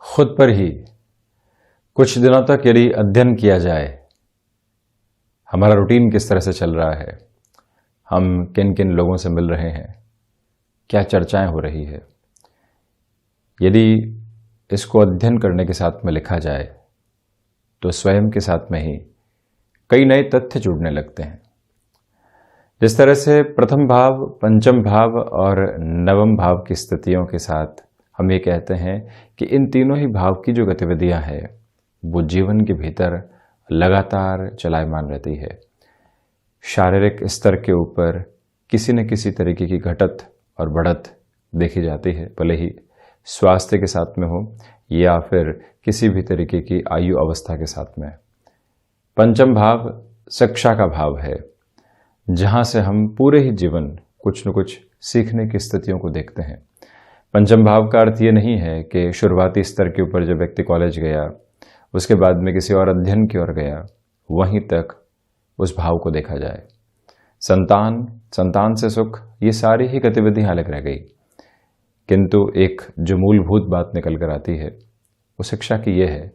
खुद पर ही कुछ दिनों तक यदि अध्ययन किया जाए, हमारा रूटीन किस तरह से चल रहा है, हम किन किन लोगों से मिल रहे हैं, क्या चर्चाएं हो रही है, यदि इसको अध्ययन करने के साथ में लिखा जाए तो स्वयं के साथ में ही कई नए तथ्य जुड़ने लगते हैं। जिस तरह से प्रथम भाव, पंचम भाव और नवम भाव की स्थितियों के साथ हम ये कहते हैं कि इन तीनों ही भाव की जो गतिविधियां हैं वो जीवन के भीतर लगातार चलायमान रहती है। शारीरिक स्तर के ऊपर किसी न किसी तरीके की घटत और बढ़त देखी जाती है, भले ही स्वास्थ्य के साथ में हो या फिर किसी भी तरीके की आयु अवस्था के साथ में। पंचम भाव शिक्षा का भाव है, जहां से हम पूरे ही जीवन कुछ न कुछ सीखने की स्थितियों को देखते हैं। पंचम भाव का अर्थ ये नहीं है कि शुरुआती स्तर के ऊपर जब व्यक्ति कॉलेज गया, उसके बाद में किसी और अध्ययन की ओर गया, वहीं तक उस भाव को देखा जाए। संतान से सुख, ये सारी ही गतिविधियां अलग रह गई, किंतु एक जो मूलभूत बात निकल कर आती है वो शिक्षा की ये है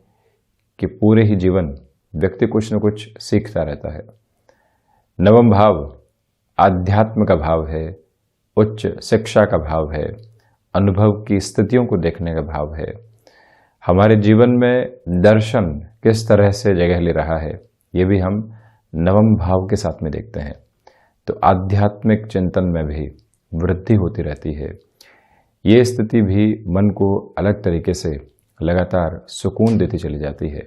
कि पूरे ही जीवन व्यक्ति कुछ न कुछ सीखता रहता है। नवम भाव आध्यात्म का भाव है, उच्च शिक्षा का भाव है, अनुभव की स्थितियों को देखने का भाव है। हमारे जीवन में दर्शन किस तरह से जगह ले रहा है, ये भी हम नवम भाव के साथ में देखते हैं। तो आध्यात्मिक चिंतन में भी वृद्धि होती रहती है। ये स्थिति भी मन को अलग तरीके से लगातार सुकून देती चली जाती है।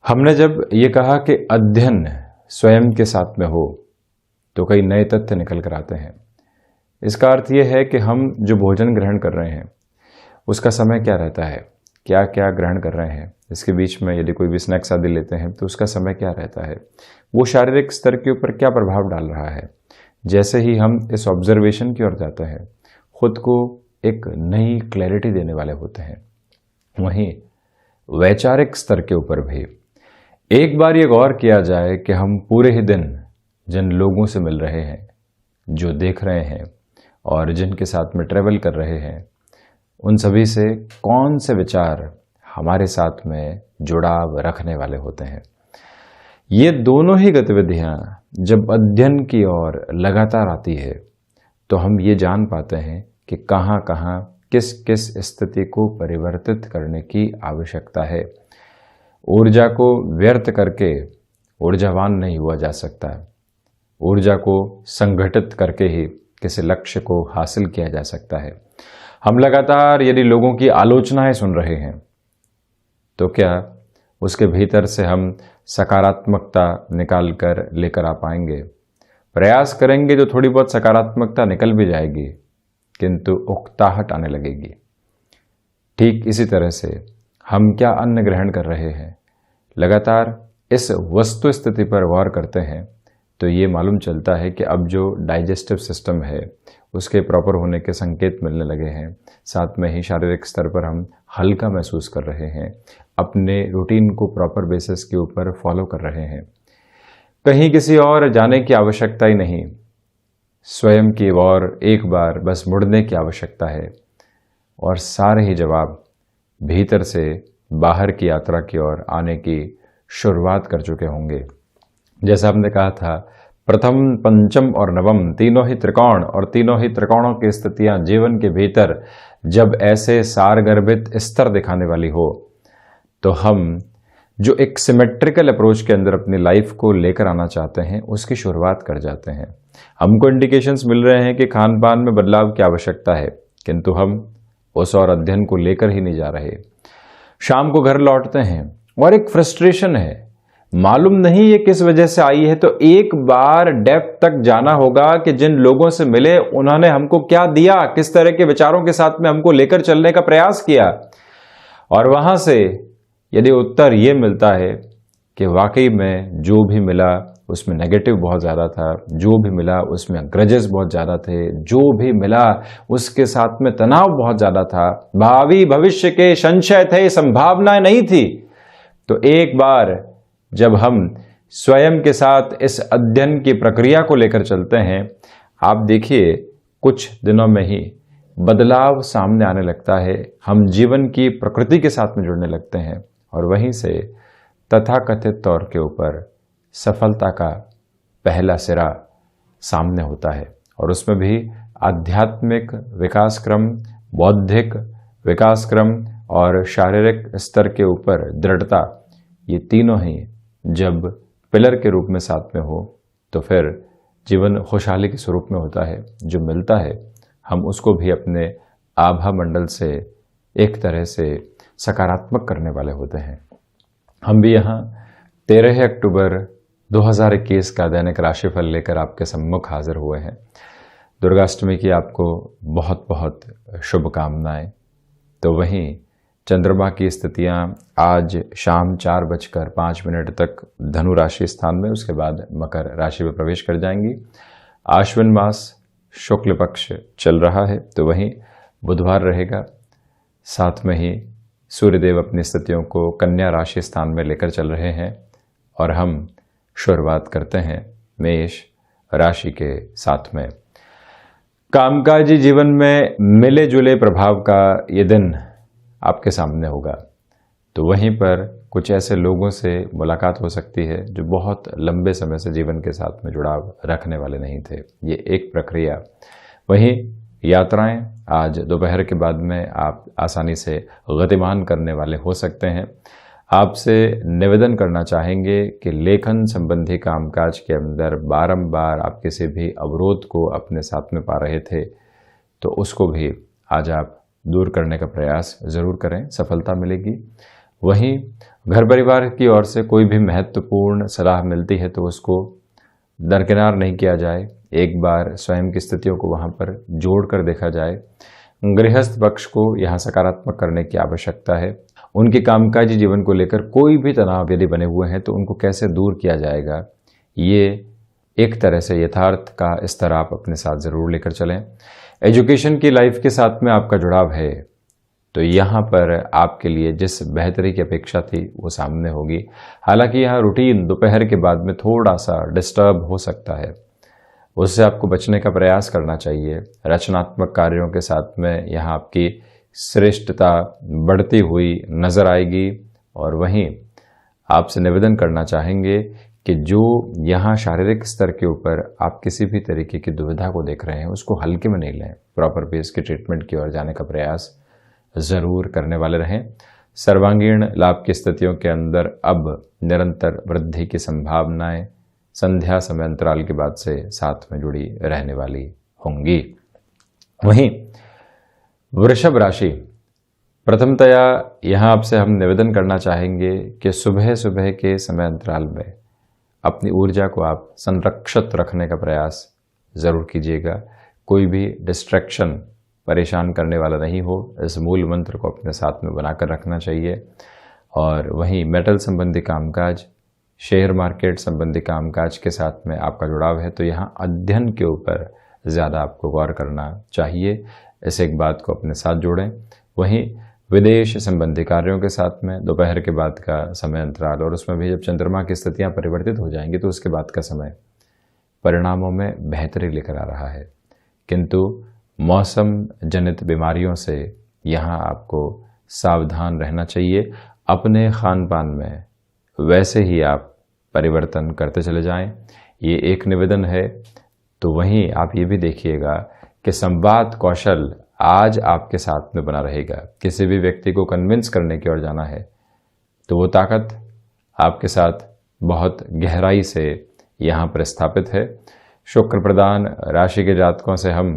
हमने जब ये कहा कि अध्ययन स्वयं के साथ में हो तो कई नए तथ्य निकल कर आते हैं। इसका अर्थ यह है कि हम जो भोजन ग्रहण कर रहे हैं उसका समय क्या रहता है, क्या क्या ग्रहण कर रहे हैं, इसके बीच में यदि कोई भी स्नैक्स आदि लेते हैं तो उसका समय क्या रहता है, वो शारीरिक स्तर के ऊपर क्या प्रभाव डाल रहा है। जैसे ही हम इस ऑब्जर्वेशन की ओर जाते हैं, खुद को एक नई क्लैरिटी देने वाले होते हैं। वहीं वैचारिक स्तर के ऊपर भी एक बार ये गौर किया जाए कि हम पूरे ही दिन जिन लोगों से मिल रहे हैं, जो देख रहे हैं और जिनके साथ में ट्रेवल कर रहे हैं, उन सभी से कौन से विचार हमारे साथ में जुड़ाव रखने वाले होते हैं। ये दोनों ही गतिविधियां जब अध्ययन की ओर लगातार आती है तो हम ये जान पाते हैं कि कहाँ कहाँ किस किस स्थिति को परिवर्तित करने की आवश्यकता है। ऊर्जा को व्यर्थ करके ऊर्जावान नहीं हुआ जा सकता। ऊर्जा को संगठित करके ही किसी लक्ष्य को हासिल किया जा सकता है। हम लगातार यदि लोगों की आलोचनाएं सुन रहे हैं तो क्या उसके भीतर से हम सकारात्मकता निकाल कर लेकर आ पाएंगे? प्रयास करेंगे तो थोड़ी बहुत सकारात्मकता निकल भी जाएगी, किंतु उकताहट आने लगेगी। ठीक इसी तरह से हम क्या अन्न ग्रहण कर रहे हैं, लगातार इस वस्तु स्थिति पर गौर करते हैं तो ये मालूम चलता है कि अब जो डाइजेस्टिव सिस्टम है उसके प्रॉपर होने के संकेत मिलने लगे हैं। साथ में ही शारीरिक स्तर पर हम हल्का महसूस कर रहे हैं, अपने रूटीन को प्रॉपर बेसिस के ऊपर फॉलो कर रहे हैं। कहीं किसी और जाने की आवश्यकता ही नहीं, स्वयं की ओर एक बार बस मुड़ने की आवश्यकता है और सारे ही जवाब भीतर से बाहर की यात्रा की ओर आने की शुरुआत कर चुके होंगे। जैसा हमने कहा था, प्रथम, पंचम और नवम तीनों ही त्रिकोण और तीनों ही त्रिकोणों की स्थितियां जीवन के भीतर जब ऐसे सारगर्भित स्तर दिखाने वाली हो तो हम जो एक सिमेट्रिकल अप्रोच के अंदर अपनी लाइफ को लेकर आना चाहते हैं उसकी शुरुआत कर जाते हैं। हमको इंडिकेशंस मिल रहे हैं कि खान पान में बदलाव की आवश्यकता है, किंतु हम उस और अध्ययन को लेकर ही नहीं जा रहे। शाम को घर लौटते हैं और एक फ्रस्ट्रेशन है, मालूम नहीं ये किस वजह से आई है। तो एक बार डेप्थ तक जाना होगा कि जिन लोगों से मिले उन्होंने हमको क्या दिया, किस तरह के विचारों के साथ में हमको लेकर चलने का प्रयास किया। और वहां से यदि उत्तर ये मिलता है कि वाकई में जो भी मिला उसमें नेगेटिव बहुत ज़्यादा था, जो भी मिला उसमें ग्रजेस बहुत ज़्यादा थे, जो भी मिला उसके साथ में तनाव बहुत ज़्यादा था, भावी भविष्य के संशय थे, संभावनाएं नहीं थी, तो एक बार जब हम स्वयं के साथ इस अध्ययन की प्रक्रिया को लेकर चलते हैं, आप देखिए कुछ दिनों में ही बदलाव सामने आने लगता है, हम जीवन की प्रकृति के साथ में जुड़ने लगते हैं और वहीं से तथाकथित तौर के ऊपर सफलता का पहला सिरा सामने होता है। और उसमें भी आध्यात्मिक विकास क्रम, बौद्धिक विकास क्रम और शारीरिक स्तर के ऊपर दृढ़ता, ये तीनों ही जब पिलर के रूप में साथ में हो तो फिर जीवन खुशहाली के स्वरूप में होता है। जो मिलता है हम उसको भी अपने आभा मंडल से एक तरह से सकारात्मक करने वाले होते हैं। हम भी यहाँ 13 अक्टूबर 2021 का दैनिक राशिफल लेकर आपके सम्मुख हाजिर हुए हैं। दुर्गाष्टमी की आपको बहुत बहुत शुभकामनाएं। तो वहीं चंद्रमा की स्थितियां आज शाम 4:05 तक धनु राशि स्थान में, उसके बाद मकर राशि में प्रवेश कर जाएंगी। आश्विन मास शुक्ल पक्ष चल रहा है, तो वहीं बुधवार रहेगा। साथ में ही सूर्यदेव अपनी स्थितियों को कन्या राशि स्थान में लेकर चल रहे हैं और हम शुरुआत करते हैं मेष राशि के साथ में। कामकाजी जीवन में मिले जुले प्रभाव का ये दिन आपके सामने होगा। तो वहीं पर कुछ ऐसे लोगों से मुलाकात हो सकती है जो बहुत लंबे समय से जीवन के साथ में जुड़ाव रखने वाले नहीं थे। ये एक प्रक्रिया। वहीं यात्राएं आज दोपहर के बाद में आप आसानी से गतिमान करने वाले हो सकते हैं। आपसे निवेदन करना चाहेंगे कि लेखन संबंधी कामकाज के अंदर बारंबार आप किसी भी अवरोध को अपने साथ में पा रहे थे, तो उसको भी आज आप दूर करने का प्रयास ज़रूर करें, सफलता मिलेगी। वहीं घर परिवार की ओर से कोई भी महत्वपूर्ण सलाह मिलती है तो उसको दरकिनार नहीं किया जाए, एक बार स्वयं की स्थितियों को वहाँ पर जोड़ कर देखा जाए। गृहस्थ पक्ष को यहाँ सकारात्मक करने की आवश्यकता है। उनके कामकाजी जीवन को लेकर कोई भी तनाव यदि बने हुए हैं तो उनको कैसे दूर किया जाएगा, ये एक तरह से यथार्थ का स्तर आप अपने साथ ज़रूर लेकर चलें। एजुकेशन की लाइफ के साथ में आपका जुड़ाव है तो यहाँ पर आपके लिए जिस बेहतरी की अपेक्षा थी वो सामने होगी। हालांकि यहाँ रूटीन दोपहर के बाद में थोड़ा सा डिस्टर्ब हो सकता है, उससे आपको बचने का प्रयास करना चाहिए। रचनात्मक कार्यों के साथ में यहाँ आपकी श्रेष्ठता बढ़ती हुई नज़र आएगी। और वहीं आपसे निवेदन करना चाहेंगे कि जो यहाँ शारीरिक स्तर के ऊपर आप किसी भी तरीके की दुविधा को देख रहे हैं उसको हल्के में नहीं लें, प्रॉपर बेस की ट्रीटमेंट की ओर जाने का प्रयास ज़रूर करने वाले रहें। सर्वांगीण लाभ की स्थितियों के अंदर अब निरंतर वृद्धि की संभावनाएं संध्या समय अंतराल के बाद से साथ में जुड़ी रहने वाली होंगी। वहीं वृषभ राशि, प्रथमतया यहाँ आपसे हम निवेदन करना चाहेंगे कि सुबह सुबह के समय अंतराल में अपनी ऊर्जा को आप संरक्षित रखने का प्रयास ज़रूर कीजिएगा। कोई भी डिस्ट्रैक्शन परेशान करने वाला नहीं हो, इस मूल मंत्र को अपने साथ में बनाकर रखना चाहिए। और वहीं मेटल संबंधी कामकाज, शेयर मार्केट संबंधी कामकाज के साथ में आपका जुड़ाव है तो यहाँ अध्ययन के ऊपर ज़्यादा आपको गौर करना चाहिए। इस एक बात को अपने साथ जोड़ें। वहीं विदेश संबंधी कार्यों के साथ में दोपहर के बाद का समय अंतराल और उसमें भी जब चंद्रमा की स्थितियाँ परिवर्तित हो जाएंगी तो उसके बाद का समय परिणामों में बेहतरी लेकर आ रहा है। किंतु मौसम जनित बीमारियों से यहाँ आपको सावधान रहना चाहिए। अपने खान पान में वैसे ही आप परिवर्तन करते चले जाएं, ये एक निवेदन है। तो वहीं आप ये भी देखिएगा कि संवाद कौशल आज आपके साथ में बना रहेगा। किसी भी व्यक्ति को कन्विंस करने की ओर जाना है तो वो ताकत आपके साथ बहुत गहराई से यहाँ पर स्थापित है। शुक्र प्रदान राशि के जातकों से हम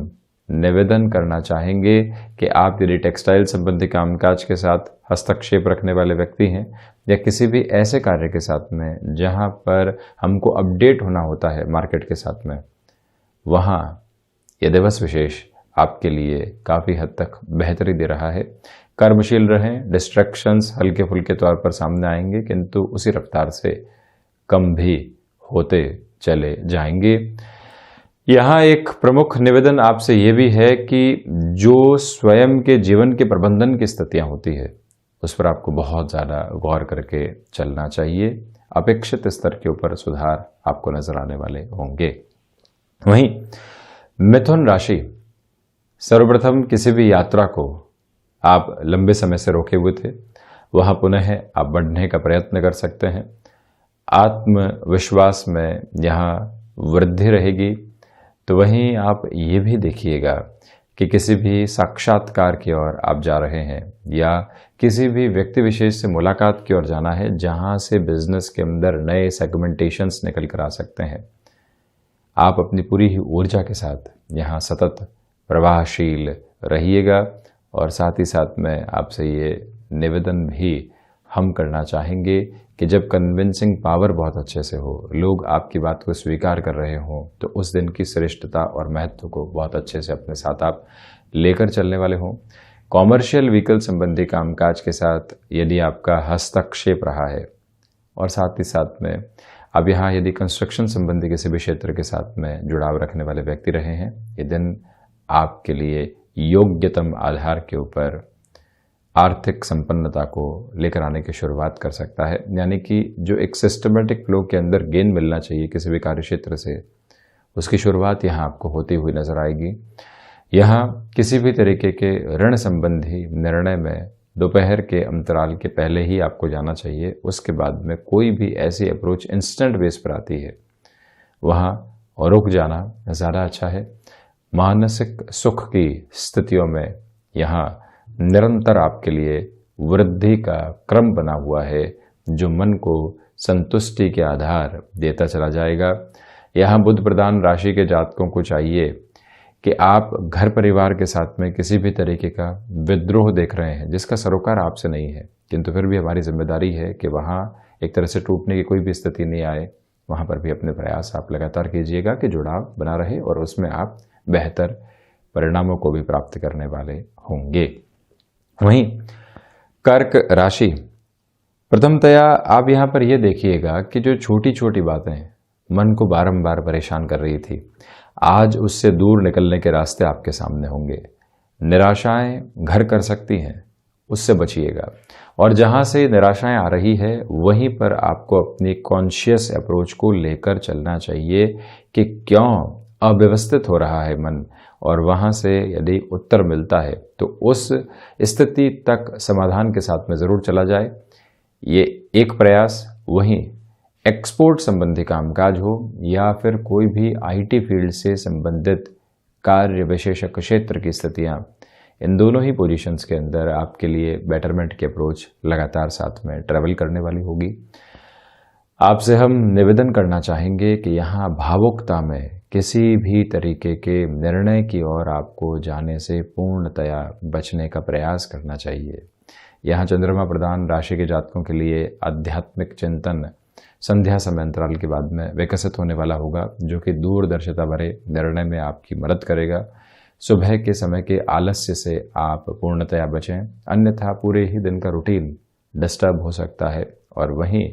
निवेदन करना चाहेंगे कि आप यदि टेक्सटाइल संबंधी कामकाज के साथ हस्तक्षेप रखने वाले व्यक्ति हैं या किसी भी ऐसे कार्य के साथ में जहां पर हमको अपडेट होना होता है मार्केट के साथ में, वहां यह दिवस विशेष आपके लिए काफ़ी हद तक बेहतरी दे रहा है। कर्मशील रहें। डिस्ट्रैक्शंस हल्के फुल्के तौर पर सामने आएंगे किंतु उसी रफ्तार से कम भी होते चले जाएंगे। यहाँ एक प्रमुख निवेदन आपसे ये भी है कि जो स्वयं के जीवन के प्रबंधन की स्थितियाँ होती है उस पर आपको बहुत ज़्यादा गौर करके चलना चाहिए। अपेक्षित स्तर के ऊपर सुधार आपको नजर आने वाले होंगे। वहीं मिथुन राशि, सर्वप्रथम किसी भी यात्रा को आप लंबे समय से रोके हुए थे, वहाँ पुनः आप बढ़ने का प्रयत्न कर सकते हैं। आत्मविश्वास में यहाँ वृद्धि रहेगी। तो वहीं आप ये भी देखिएगा कि किसी भी साक्षात्कार की ओर आप जा रहे हैं या किसी भी व्यक्ति विशेष से मुलाकात की ओर जाना है, जहाँ से बिजनेस के अंदर नए सेगमेंटेशंस निकल कर आ सकते हैं। आप अपनी पूरी ही ऊर्जा के साथ यहाँ सतत प्रवाहशील रहिएगा। और साथ ही साथ में आपसे ये निवेदन भी हम करना चाहेंगे कि जब कन्विंसिंग पावर बहुत अच्छे से हो, लोग आपकी बात को स्वीकार कर रहे हों, तो उस दिन की श्रेष्ठता और महत्व को बहुत अच्छे से अपने साथ आप लेकर चलने वाले हों। कॉमर्शियल व्हीकल संबंधी कामकाज के साथ यदि आपका हस्तक्षेप रहा है, और साथ ही साथ में अब यहाँ यदि कंस्ट्रक्शन संबंधी किसी भी क्षेत्र के साथ में जुड़ाव रखने वाले व्यक्ति रहे हैं, ये दिन आपके लिए योग्यतम आधार के ऊपर आर्थिक संपन्नता को लेकर आने की शुरुआत कर सकता है। यानी कि जो एक सिस्टमेटिक फ्लो के अंदर गेन मिलना चाहिए किसी भी कार्य क्षेत्र से, उसकी शुरुआत यहाँ आपको होती हुई नजर आएगी। यहाँ किसी भी तरीके के ऋण संबंधी निर्णय में दोपहर के अंतराल के पहले ही आपको जाना चाहिए। उसके बाद में कोई भी ऐसी अप्रोच इंस्टेंट बेस पर आती है, वहाँ रुक जाना ज़्यादा अच्छा है। मानसिक सुख की स्थितियों में यहाँ निरंतर आपके लिए वृद्धि का क्रम बना हुआ है, जो मन को संतुष्टि के आधार देता चला जाएगा। यहाँ बुध प्रधान राशि के जातकों को चाहिए कि आप घर परिवार के साथ में किसी भी तरीके का विद्रोह देख रहे हैं जिसका सरोकार आपसे नहीं है, किंतु फिर भी हमारी जिम्मेदारी है कि वहाँ एक तरह से टूटने की कोई भी स्थिति नहीं आए। वहाँ पर भी अपने प्रयास आप लगातार कीजिएगा कि जुड़ाव बना रहे और उसमें आप बेहतर परिणामों को भी प्राप्त करने वाले होंगे। वहीं कर्क राशि, प्रथमतया आप यहाँ पर यह देखिएगा कि जो छोटी छोटी बातें मन को बारंबार परेशान कर रही थी, आज उससे दूर निकलने के रास्ते आपके सामने होंगे। निराशाएं घर कर सकती हैं, उससे बचिएगा। और जहाँ से निराशाएं आ रही है, वहीं पर आपको अपनी कॉन्शियस अप्रोच को लेकर चलना चाहिए कि क्यों अव्यवस्थित हो रहा है मन, और वहाँ से यदि उत्तर मिलता है तो उस स्थिति तक समाधान के साथ में ज़रूर चला जाए। ये एक प्रयास। वहीं एक्सपोर्ट संबंधी कामकाज हो या फिर कोई भी आईटी फील्ड से संबंधित कार्य विशेषज्ञ क्षेत्र की स्थितियाँ, इन दोनों ही पोजीशंस के अंदर आपके लिए बेटरमेंट की अप्रोच लगातार साथ में ट्रैवल करने वाली होगी। आपसे हम निवेदन करना चाहेंगे कि यहाँ भावुकता में किसी भी तरीके के निर्णय की ओर आपको जाने से पूर्णतया बचने का प्रयास करना चाहिए। यहाँ चंद्रमा प्रधान राशि के जातकों के लिए आध्यात्मिक चिंतन संध्या समय अंतराल के बाद में विकसित होने वाला होगा, जो कि दूरदर्शिता भरे निर्णय में आपकी मदद करेगा। सुबह के समय के आलस्य से आप पूर्णतया बचें, अन्यथा पूरे ही दिन का रूटीन डिस्टर्ब हो सकता है। और वहीं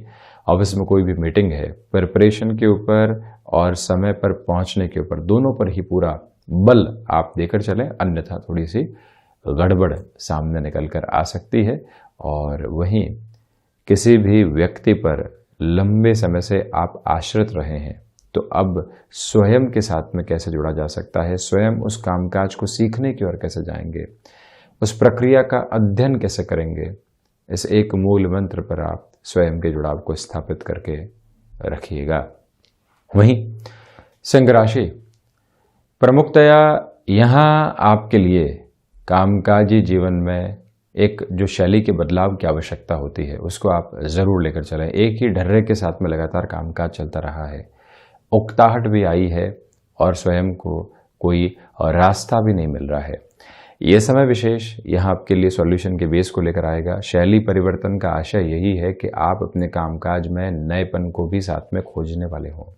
ऑफिस में कोई भी मीटिंग है, प्रिपरेशन के ऊपर और समय पर पहुंचने के ऊपर, दोनों पर ही पूरा बल आप देकर चलें, अन्यथा थोड़ी सी गड़बड़ सामने निकल कर आ सकती है। और वहीं किसी भी व्यक्ति पर लंबे समय से आप आश्रित रहे हैं, तो अब स्वयं के साथ में कैसे जुड़ा जा सकता है, स्वयं उस कामकाज को सीखने की ओर कैसे जाएंगे, उस प्रक्रिया का अध्ययन कैसे करेंगे, इस एक मूल मंत्र पर आप स्वयं के जुड़ाव को स्थापित करके रखिएगा। वहीं सिंह राशि, प्रमुखतया यहाँ आपके लिए कामकाजी जीवन में एक जो शैली के बदलाव की आवश्यकता होती है, उसको आप ज़रूर लेकर चलें। एक ही ढर्रे के साथ में लगातार कामकाज चलता रहा है, उकताहट भी आई है और स्वयं को कोई रास्ता भी नहीं मिल रहा है। ये समय विशेष यहाँ आपके लिए सॉल्यूशन के बेस को लेकर आएगा। शैली परिवर्तन का आशय यही है कि आप अपने कामकाज में नएपन को भी साथ में खोजने वाले हों।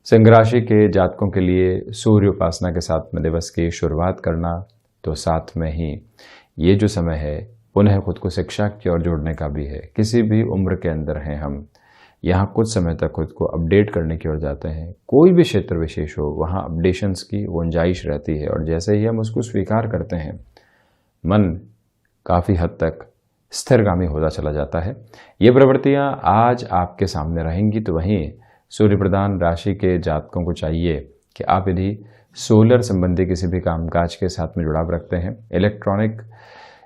सिंह राशि के जातकों के लिए सूर्य उपासना के साथ में दिवस की शुरुआत करना, तो साथ में ही ये जो समय है पुनः खुद को शिक्षा की ओर जोड़ने का भी है। किसी भी उम्र के अंदर हैं हम, यहाँ कुछ समय तक खुद को अपडेट करने की ओर जाते हैं। कोई भी क्षेत्र विशेष हो, वहाँ अपडेशंस की गुंजाइश रहती है, और जैसे ही हम उसको स्वीकार करते हैं, मन काफ़ी हद तक स्थिरगामी होता चला जाता है। ये प्रवृत्तियाँ आज आपके सामने रहेंगी। तो वहीं सूर्य प्रधान राशि के जातकों को चाहिए कि आप यदि सोलर संबंधी किसी भी कामकाज के साथ में जुड़ाव रखते हैं, इलेक्ट्रॉनिक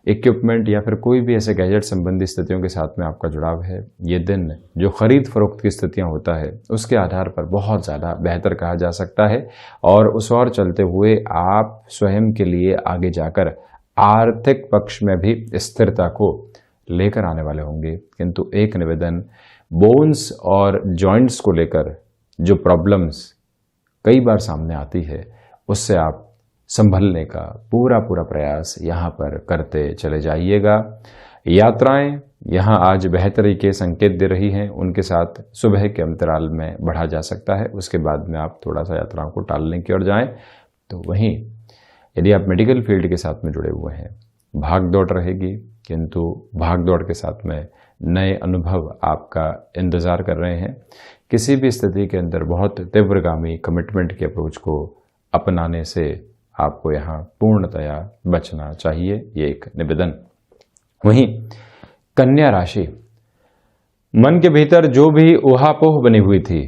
इक्विपमेंट या फिर कोई भी ऐसे गैजेट संबंधी स्थितियों के साथ में आपका जुड़ाव है, ये दिन जो खरीद फरोख्त की स्थितियां होता है उसके आधार पर बहुत ज़्यादा बेहतर कहा जा सकता है। और उस ओर चलते हुए आप स्वयं के लिए आगे जाकर आर्थिक पक्ष में भी स्थिरता को लेकर आने वाले होंगे। किंतु एक निवेदन, बोन्स और जॉइंट्स को लेकर जो प्रॉब्लम्स कई बार सामने आती है उससे आप संभलने का पूरा प्रयास यहाँ पर करते चले जाइएगा। यात्राएं यहाँ आज बेहतरी के संकेत दे रही हैं, उनके साथ सुबह के अंतराल में बढ़ा जा सकता है, उसके बाद में आप थोड़ा सा यात्राओं को टालने की ओर जाएं। तो वहीं यदि आप मेडिकल फील्ड के साथ में जुड़े हुए हैं, भाग दौड़ रहेगी, किंतु भाग दौड़ के साथ में नए अनुभव आपका इंतज़ार कर रहे हैं। किसी भी स्थिति के अंदर बहुत तीव्रगामी कमिटमेंट के अप्रोच को अपनाने से आपको यहाँ पूर्णतया बचना चाहिए, ये एक निवेदन। वहीं कन्या राशि, मन के भीतर जो भी ऊहापोह बनी हुई थी,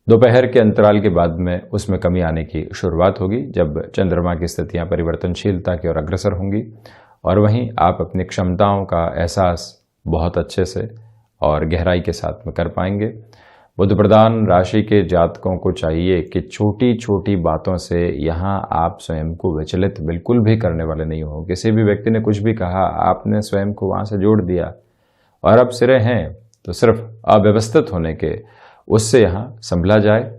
दोपहर के अंतराल के बाद में उसमें कमी आने की शुरुआत होगी जब चंद्रमा की स्थितियां परिवर्तनशीलता की ओर अग्रसर होंगी। और वहीं आप अपनी क्षमताओं का एहसास बहुत अच्छे से और गहराई के साथ में कर पाएंगे। बुध प्रधान राशि के जातकों को चाहिए कि छोटी छोटी बातों से यहाँ आप स्वयं को विचलित बिल्कुल भी करने वाले नहीं हो। किसी भी व्यक्ति ने कुछ भी कहा, आपने स्वयं को वहाँ से जोड़ दिया और अब सिरे हैं, तो सिर्फ अव्यवस्थित होने के उससे यहाँ संभला जाए।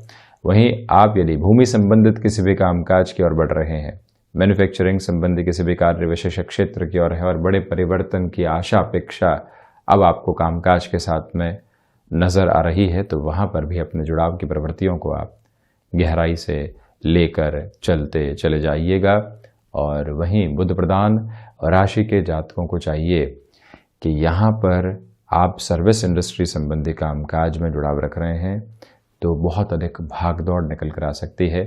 वहीं आप यदि भूमि संबंधित किसी भी कामकाज की ओर बढ़ रहे हैं, मैन्युफैक्चरिंग संबंधी किसी भी कार्य विशेष क्षेत्र की ओर है और बड़े परिवर्तन की आशा अपेक्षा अब आपको कामकाज के साथ में नज़र आ रही है, तो वहाँ पर भी अपने जुड़ाव की प्रवृत्तियों को आप गहराई से लेकर चलते चले जाइएगा। और वहीं बुध प्रधान राशि के जातकों को चाहिए कि यहाँ पर आप सर्विस इंडस्ट्री संबंधी कामकाज में जुड़ाव रख रहे हैं तो बहुत अधिक भाग दौड़ निकल कर आ सकती है।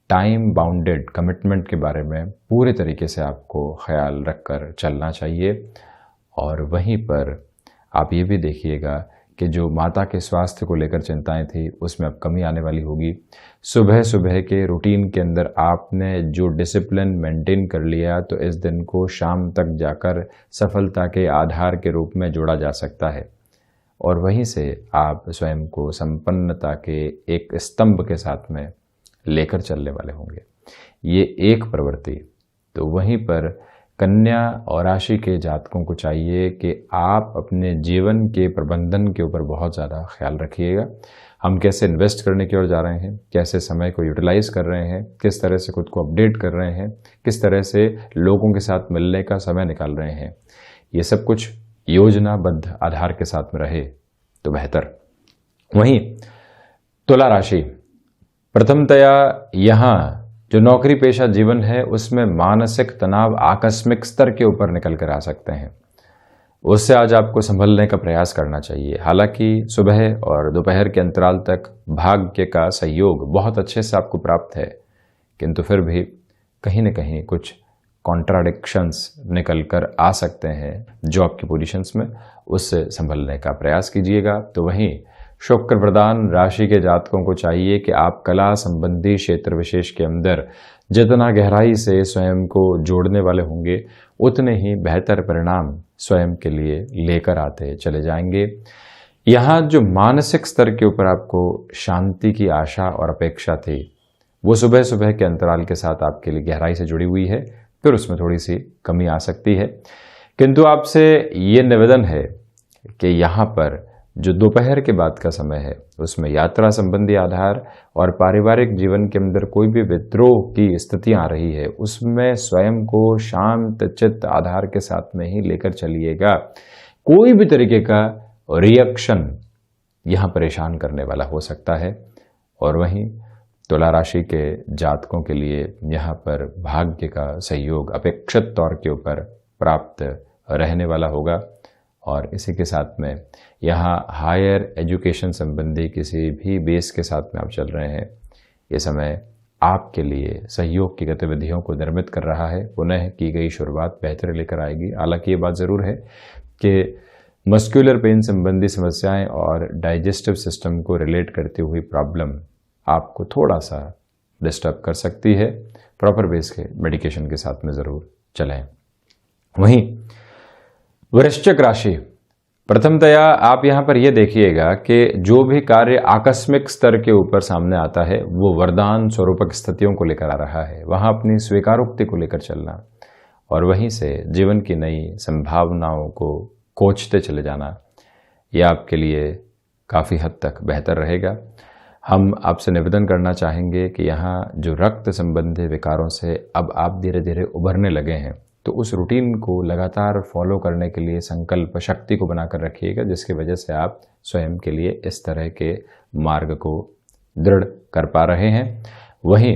टाइम बाउंडेड कमिटमेंट के बारे में पूरे तरीके से आपको ख्याल रखकर चलना चाहिए। और वहीं पर आप ये भी देखिएगा कि जो माता के स्वास्थ्य को लेकर चिंताएं थी उसमें अब कमी आने वाली होगी। सुबह सुबह के रूटीन के अंदर आपने जो डिसिप्लिन मेंटेन कर लिया, तो इस दिन को शाम तक जाकर सफलता के आधार के रूप में जोड़ा जा सकता है और वहीं से आप स्वयं को संपन्नता के एक स्तंभ के साथ में लेकर चलने वाले होंगे। ये एक प्रवृत्ति। तो वहीं पर कन्या और राशि के जातकों को चाहिए कि आप अपने जीवन के प्रबंधन के ऊपर बहुत ज़्यादा ख्याल रखिएगा। हम कैसे इन्वेस्ट करने की ओर जा रहे हैं, कैसे समय को यूटिलाइज कर रहे हैं, किस तरह से खुद को अपडेट कर रहे हैं, किस तरह से लोगों के साथ मिलने का समय निकाल रहे हैं, ये सब कुछ योजनाबद्ध आधार के साथ में रहे तो बेहतर। वहीं तुला राशि, प्रथमतया यहाँ जो नौकरी पेशा जीवन है उसमें मानसिक तनाव आकस्मिक स्तर के ऊपर निकल कर आ सकते हैं, उससे आज आपको संभलने का प्रयास करना चाहिए। हालांकि सुबह और दोपहर के अंतराल तक भाग्य का सहयोग बहुत अच्छे से आपको प्राप्त है, किंतु फिर भी कहीं न कहीं कुछ कॉन्ट्राडिक्शंस निकल कर आ सकते हैं जॉब की पोजीशंस में, उससे संभलने का प्रयास कीजिएगा। तो वहीं शुक्र प्रधान राशि के जातकों को चाहिए कि आप कला संबंधी क्षेत्र विशेष के अंदर जितना गहराई से स्वयं को जोड़ने वाले होंगे उतने ही बेहतर परिणाम स्वयं के लिए लेकर आते चले जाएंगे। यहाँ जो मानसिक स्तर के ऊपर आपको शांति की आशा और अपेक्षा थी वो सुबह सुबह के अंतराल के साथ आपके लिए गहराई से जुड़ी हुई है, फिर उसमें थोड़ी सी कमी आ सकती है। किंतु आपसे ये निवेदन है कि यहाँ पर जो दोपहर के बाद का समय है उसमें यात्रा संबंधी आधार और पारिवारिक जीवन के अंदर कोई भी विद्रोह की स्थितियां आ रही है उसमें स्वयं को शांत चित्त आधार के साथ में ही लेकर चलिएगा। कोई भी तरीके का रिएक्शन यहाँ परेशान करने वाला हो सकता है। और वहीं तुला राशि के जातकों के लिए यहाँ पर भाग्य का सहयोग अपेक्षित तौर के ऊपर प्राप्त रहने वाला होगा। और इसी के साथ में यहाँ हायर एजुकेशन संबंधी किसी भी बेस के साथ में आप चल रहे हैं, ये समय आपके लिए सहयोग की गतिविधियों को निर्मित कर रहा है। पुनः की गई शुरुआत बेहतरी लेकर आएगी। हालांकि ये बात ज़रूर है कि मस्कुलर पेन संबंधी समस्याएं और डाइजेस्टिव सिस्टम को रिलेट करती हुई प्रॉब्लम आपको थोड़ा सा डिस्टर्ब कर सकती है। प्रॉपर बेस के मेडिकेशन के साथ में ज़रूर चलें। वहीं वृश्चिक राशि, प्रथमतया आप यहां पर यह देखिएगा कि जो भी कार्य आकस्मिक स्तर के ऊपर सामने आता है वो वरदान स्वरूपक स्थितियों को लेकर आ रहा है। वहां अपनी स्वीकारोक्ति को लेकर चलना और वहीं से जीवन की नई संभावनाओं को कोचते चले जाना, यह आपके लिए काफ़ी हद तक बेहतर रहेगा। हम आपसे निवेदन करना चाहेंगे कि यहाँ जो रक्त संबंधी विकारों से अब आप धीरे धीरे उभरने लगे हैं, तो उस रूटीन को लगातार फॉलो करने के लिए संकल्प शक्ति को बनाकर रखिएगा, जिसकी वजह से आप स्वयं के लिए इस तरह के मार्ग को दृढ़ कर पा रहे हैं। वहीं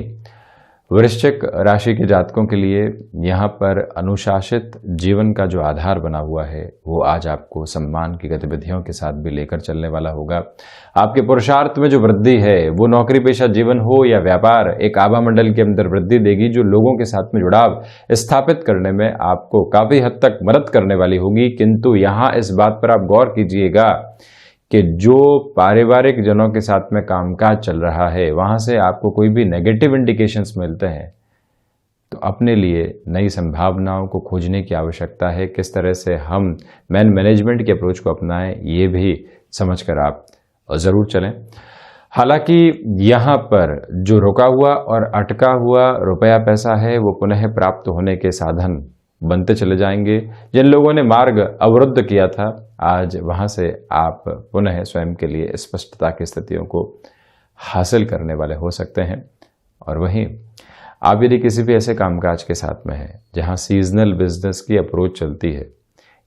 वृश्चिक राशि के जातकों के लिए यहाँ पर अनुशासित जीवन का जो आधार बना हुआ है वो आज आपको सम्मान की गतिविधियों के साथ भी लेकर चलने वाला होगा। आपके पुरुषार्थ में जो वृद्धि है वो नौकरी पेशा जीवन हो या व्यापार, एक आभा मंडल के अंदर वृद्धि देगी, जो लोगों के साथ में जुड़ाव स्थापित करने में आपको काफ़ी हद तक मदद करने वाली होगी। किंतु यहाँ इस बात पर आप गौर कीजिएगा कि जो पारिवारिक जनों के साथ में कामकाज चल रहा है वहाँ से आपको कोई भी नेगेटिव इंडिकेशंस मिलते हैं तो अपने लिए नई संभावनाओं को खोजने की आवश्यकता है। किस तरह से हम मैनेजमेंट के अप्रोच को अपनाएं, ये भी समझकर आप ज़रूर चलें। हालांकि यहाँ पर जो रुका हुआ और अटका हुआ रुपया पैसा है वो पुनः प्राप्त होने के साधन बनते चले जाएंगे। जिन लोगों ने मार्ग अवरुद्ध किया था, आज वहां से आप पुनः स्वयं के लिए स्पष्टता की स्थितियों को हासिल करने वाले हो सकते हैं। और वहीं आप यदि किसी भी ऐसे कामकाज के साथ में हैं जहां सीजनल बिजनेस की अप्रोच चलती है,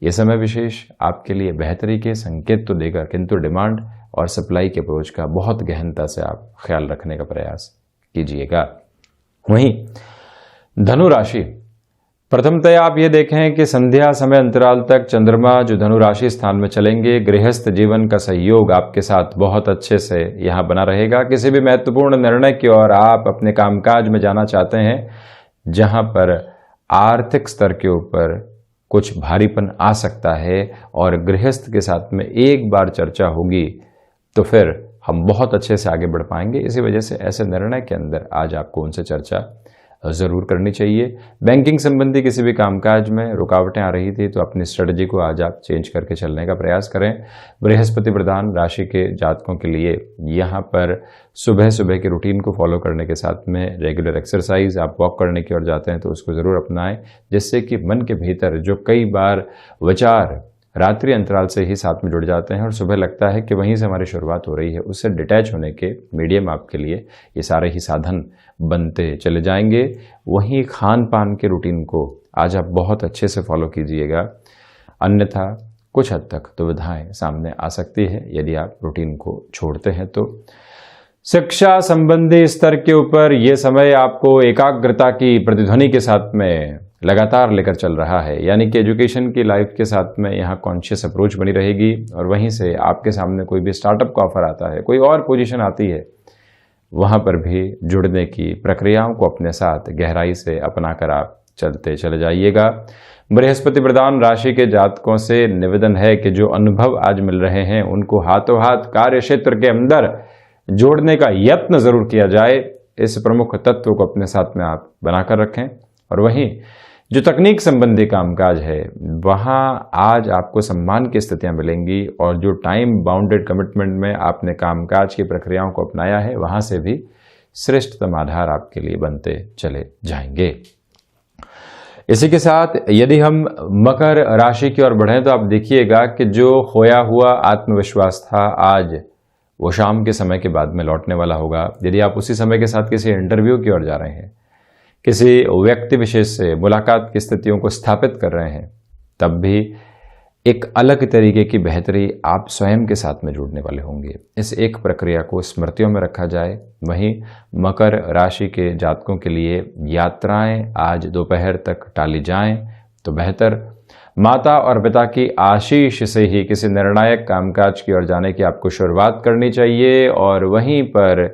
ये समय विशेष आपके लिए बेहतरी के संकेत तो देगा, किंतु डिमांड और सप्लाई के अप्रोच का बहुत गहनता से आप ख्याल रखने का प्रयास कीजिएगा। वहीं धनु राशि, प्रथमतः आप ये देखें कि संध्या समय अंतराल तक चंद्रमा जो धनु राशि स्थान में चलेंगे, गृहस्थ जीवन का सहयोग आपके साथ बहुत अच्छे से यहाँ बना रहेगा। किसी भी महत्वपूर्ण निर्णय की ओर आप अपने कामकाज में जाना चाहते हैं जहाँ पर आर्थिक स्तर के ऊपर कुछ भारीपन आ सकता है और गृहस्थ के साथ में एक बार चर्चा होगी तो फिर हम बहुत अच्छे से आगे बढ़ पाएंगे। इसी वजह से ऐसे निर्णय के अंदर आज आपको उनसे चर्चा ज़रूर करनी चाहिए। बैंकिंग संबंधी किसी भी कामकाज में रुकावटें आ रही थी तो अपनी स्ट्रेटजी को आज आप चेंज करके चलने का प्रयास करें। बृहस्पति प्रधान राशि के जातकों के लिए यहाँ पर सुबह सुबह के रूटीन को फॉलो करने के साथ में रेगुलर एक्सरसाइज, आप वॉक करने की ओर जाते हैं तो उसको ज़रूर अपनाएं, जिससे कि मन के भीतर जो कई बार विचार रात्रि अंतराल से ही साथ में जुड़ जाते हैं और सुबह लगता है कि वहीं से हमारी शुरुआत हो रही है, उससे डिटैच होने के मीडियम आपके लिए ये सारे ही साधन बनते चले जाएंगे। वहीं खान पान के रूटीन को आज आप बहुत अच्छे से फॉलो कीजिएगा, अन्यथा कुछ हद तक दुविधाएं सामने आ सकती है यदि आप रूटीन को छोड़ते हैं तो। शिक्षा संबंधी स्तर के ऊपर ये समय आपको एकाग्रता की प्रतिध्वनि के साथ में लगातार लेकर चल रहा है, यानी कि एजुकेशन की लाइफ के साथ में यहाँ कॉन्शियस अप्रोच बनी रहेगी। और वहीं से आपके सामने कोई भी स्टार्टअप का ऑफर आता है, कोई और पोजीशन आती है, वहाँ पर भी जुड़ने की प्रक्रियाओं को अपने साथ गहराई से अपनाकर आप चलते चले जाइएगा। बृहस्पति प्रधान राशि के जातकों से निवेदन है कि जो अनुभव आज मिल रहे हैं उनको हाथों हाथ कार्य क्षेत्र के अंदर जोड़ने का यत्न जरूर किया जाए। इस प्रमुख तत्व को अपने साथ में आप बनाकर रखें। और वहीं जो तकनीक संबंधी कामकाज है वहाँ आज आपको सम्मान की स्थितियां मिलेंगी और जो टाइम बाउंडेड कमिटमेंट में आपने कामकाज की प्रक्रियाओं को अपनाया है वहाँ से भी श्रेष्ठतम आधार आपके लिए बनते चले जाएंगे। इसी के साथ यदि हम मकर राशि की ओर बढ़ें तो आप देखिएगा कि जो खोया हुआ आत्मविश्वास था आज वो शाम के समय के बाद में लौटने वाला होगा। यदि आप उसी समय के साथ किसी इंटरव्यू की ओर जा रहे हैं, किसी व्यक्ति विशेष से मुलाकात की स्थितियों को स्थापित कर रहे हैं, तब भी एक अलग तरीके की बेहतरी आप स्वयं के साथ में जुड़ने वाले होंगे। इस एक प्रक्रिया को स्मृतियों में रखा जाए। वहीं मकर राशि के जातकों के लिए यात्राएं आज दोपहर तक टाली जाएं तो बेहतर। माता और पिता की आशीष से ही किसी निर्णायक कामकाज की ओर जाने की आपको शुरुआत करनी चाहिए। और वहीं पर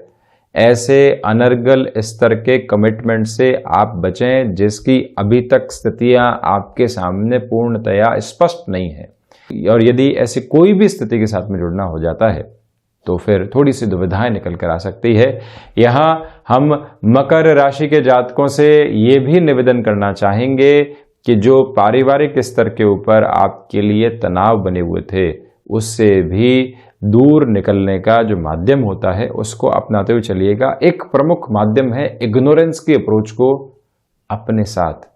ऐसे अनर्गल स्तर के कमिटमेंट से आप बचें जिसकी अभी तक स्थितियां आपके सामने पूर्णतया स्पष्ट नहीं है। और यदि ऐसी कोई भी स्थिति के साथ में जुड़ना हो जाता है तो फिर थोड़ी सी दुविधाएं निकल कर आ सकती है। यहाँ हम मकर राशि के जातकों से ये भी निवेदन करना चाहेंगे कि जो पारिवारिक स्तर के ऊपर आपके लिए तनाव बने हुए थे, उससे भी दूर निकलने का जो माध्यम होता है उसको अपनाते हुए चलिएगा। एक प्रमुख माध्यम है इग्नोरेंस की अप्रोच को अपने साथ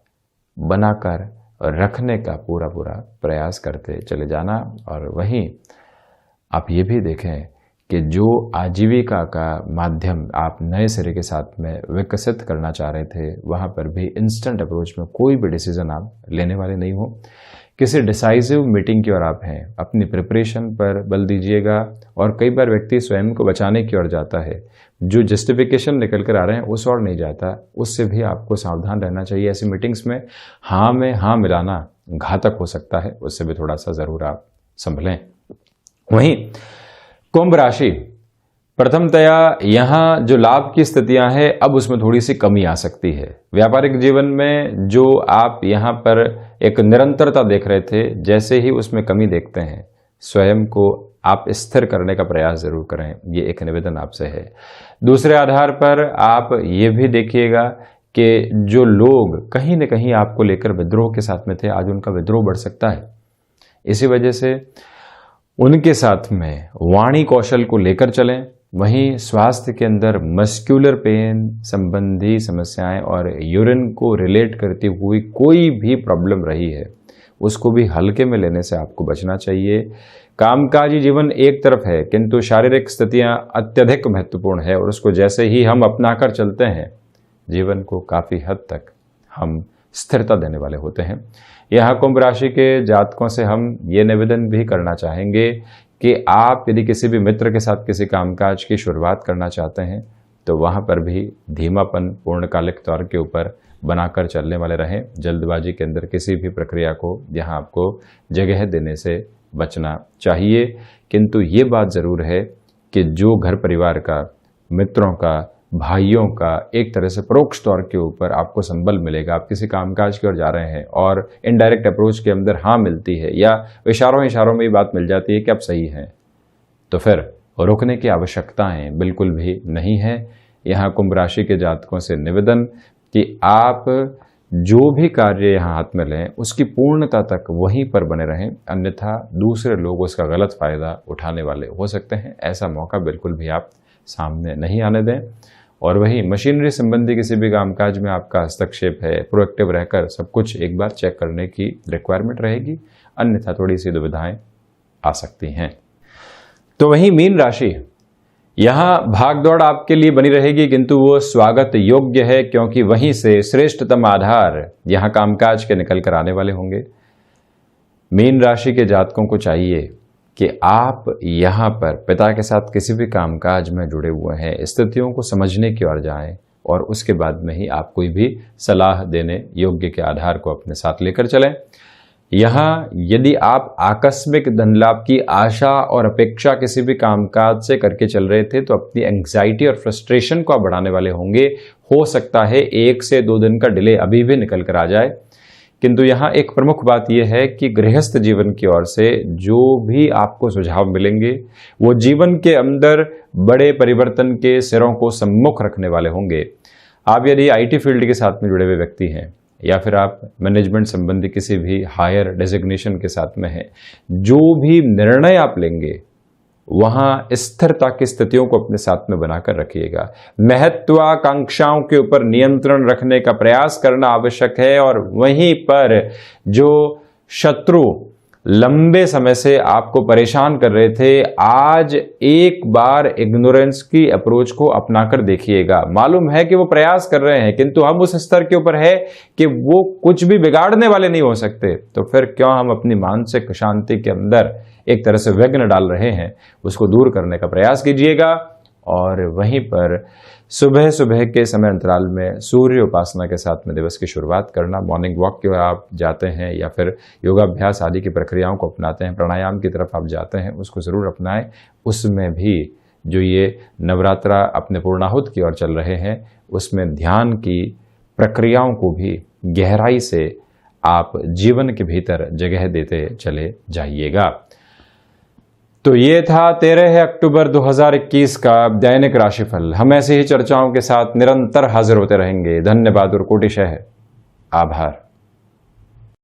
बनाकर रखने का पूरा प्रयास करते चले जाना। और वहीं आप ये भी देखें कि जो आजीविका का माध्यम आप नए सिरे के साथ में विकसित करना चाह रहे थे, वहाँ पर भी इंस्टेंट अप्रोच में कोई भी डिसीजन आप लेने वाले नहीं हो। किसी डिसाइसिव मीटिंग की ओर आप हैं, अपनी प्रिपरेशन पर बल दीजिएगा। और कई बार व्यक्ति स्वयं को बचाने की ओर जाता है, जो जस्टिफिकेशन निकल कर आ रहे हैं उस ओर नहीं जाता, उससे भी आपको सावधान रहना चाहिए। ऐसी मीटिंग्स में हाँ में हाँ मिलाना घातक हो सकता है, उससे भी थोड़ा सा ज़रूर आप संभलें। वहीं कुंभ राशि, प्रथमतया यहाँ जो लाभ की स्थितियां हैं अब उसमें थोड़ी सी कमी आ सकती है। व्यापारिक जीवन में जो आप यहाँ पर एक निरंतरता देख रहे थे, जैसे ही उसमें कमी देखते हैं, स्वयं को आप स्थिर करने का प्रयास जरूर करें, ये एक निवेदन आपसे है। दूसरे आधार पर आप ये भी देखिएगा कि जो लोग कहीं न कहीं आपको लेकर विद्रोह के साथ में थे, आज उनका विद्रोह बढ़ सकता है। इसी वजह से उनके साथ में वाणी कौशल को लेकर चलें। वहीं स्वास्थ्य के अंदर मस्कुलर पेन संबंधी समस्याएं और यूरिन को रिलेट करती हुई कोई भी प्रॉब्लम रही है, उसको भी हल्के में लेने से आपको बचना चाहिए। कामकाजी जीवन एक तरफ है, किंतु शारीरिक स्थितियां अत्यधिक महत्वपूर्ण है और उसको जैसे ही हम अपनाकर चलते हैं, जीवन को काफ़ी हद तक हम स्थिरता देने वाले होते हैं। यहाँ कुंभ राशि के जातकों से हम ये निवेदन भी करना चाहेंगे कि आप यदि किसी भी मित्र के साथ किसी कामकाज की शुरुआत करना चाहते हैं, तो वहाँ पर भी धीमापन पूर्णकालिक तौर के ऊपर बनाकर चलने वाले रहें। जल्दबाजी के अंदर किसी भी प्रक्रिया को यहाँ आपको जगह देने से बचना चाहिए। किंतु ये बात ज़रूर है कि जो घर परिवार का, मित्रों का, भाइयों का एक तरह से परोक्ष तौर के ऊपर आपको संबल मिलेगा। आप किसी कामकाज की ओर जा रहे हैं और इनडायरेक्ट अप्रोच के अंदर हाँ मिलती है या इशारों में ये बात मिल जाती है कि आप सही हैं, तो फिर रुकने की आवश्यकताएं बिल्कुल भी नहीं है। यहाँ कुंभ राशि के जातकों से निवेदन कि आप जो भी कार्य यहाँ हाथ में लें उसकी पूर्णता तक वहीं पर बने रहें, अन्यथा दूसरे लोग उसका गलत फायदा उठाने वाले हो सकते हैं। ऐसा मौका बिल्कुल भी आप सामने नहीं आने दें। और वही मशीनरी संबंधी किसी भी कामकाज में आपका हस्तक्षेप है, प्रोएक्टिव रहकर सब कुछ एक बार चेक करने की रिक्वायरमेंट रहेगी, अन्यथा थोड़ी सी दुविधाएं आ सकती हैं। तो वही मीन राशि, यहाँ भागदौड़ आपके लिए बनी रहेगी, किंतु वो स्वागत योग्य है, क्योंकि वहीं से श्रेष्ठतम आधार यहाँ कामकाज के निकल कर आने वाले होंगे। मीन राशि के जातकों को चाहिए कि आप यहाँ पर पिता के साथ किसी भी कामकाज में जुड़े हुए हैं, स्थितियों को समझने की ओर जाएं और उसके बाद में ही आप कोई भी सलाह देने योग्य के आधार को अपने साथ लेकर चलें। यहाँ यदि आप आकस्मिक धन लाभ की आशा और अपेक्षा किसी भी कामकाज से करके चल रहे थे, तो अपनी एंग्जाइटी और फ्रस्ट्रेशन को आप बढ़ाने वाले होंगे। हो सकता है 1 से 2 दिन का डिले अभी भी निकल कर आ जाए। किंतु यहाँ एक प्रमुख बात यह है कि गृहस्थ जीवन की ओर से जो भी आपको सुझाव मिलेंगे, वो जीवन के अंदर बड़े परिवर्तन के सिरों को सम्मुख रखने वाले होंगे। आप यदि IT फील्ड के साथ में जुड़े हुए व्यक्ति हैं या फिर आप मैनेजमेंट संबंधी किसी भी हायर डेजिग्नेशन के साथ में हैं, जो भी निर्णय आप लेंगे वहां स्थिरता की स्थितियों को अपने साथ में बनाकर रखिएगा। महत्वाकांक्षाओं के ऊपर नियंत्रण रखने का प्रयास करना आवश्यक है। और वहीं पर जो शत्रु लंबे समय से आपको परेशान कर रहे थे, आज एक बार इग्नोरेंस की अप्रोच को अपनाकर देखिएगा। मालूम है कि वो प्रयास कर रहे हैं, किंतु हम उस स्तर के ऊपर है कि वो कुछ भी बिगाड़ने वाले नहीं हो सकते, तो फिर क्यों हम अपनी मानसिक शांति के अंदर एक तरह से विघ्न डाल रहे हैं, उसको दूर करने का प्रयास कीजिएगा। और वहीं पर सुबह सुबह के समय अंतराल में सूर्य उपासना के साथ में दिवस की शुरुआत करना, मॉर्निंग वॉक की ओर आप जाते हैं या फिर योगाभ्यास आदि की प्रक्रियाओं को अपनाते हैं, प्राणायाम की तरफ आप जाते हैं, उसको ज़रूर अपनाएं। उसमें भी जो ये नवरात्रा अपने पूर्णाहुत की ओर चल रहे हैं, उसमें ध्यान की प्रक्रियाओं को भी गहराई से आप जीवन के भीतर जगह देते चले जाइएगा। तो ये था 13 अक्टूबर 2021 का दैनिक राशिफल। हम ऐसे ही चर्चाओं के साथ निरंतर हाजिर होते रहेंगे। धन्यवाद और कोटिशः आभार।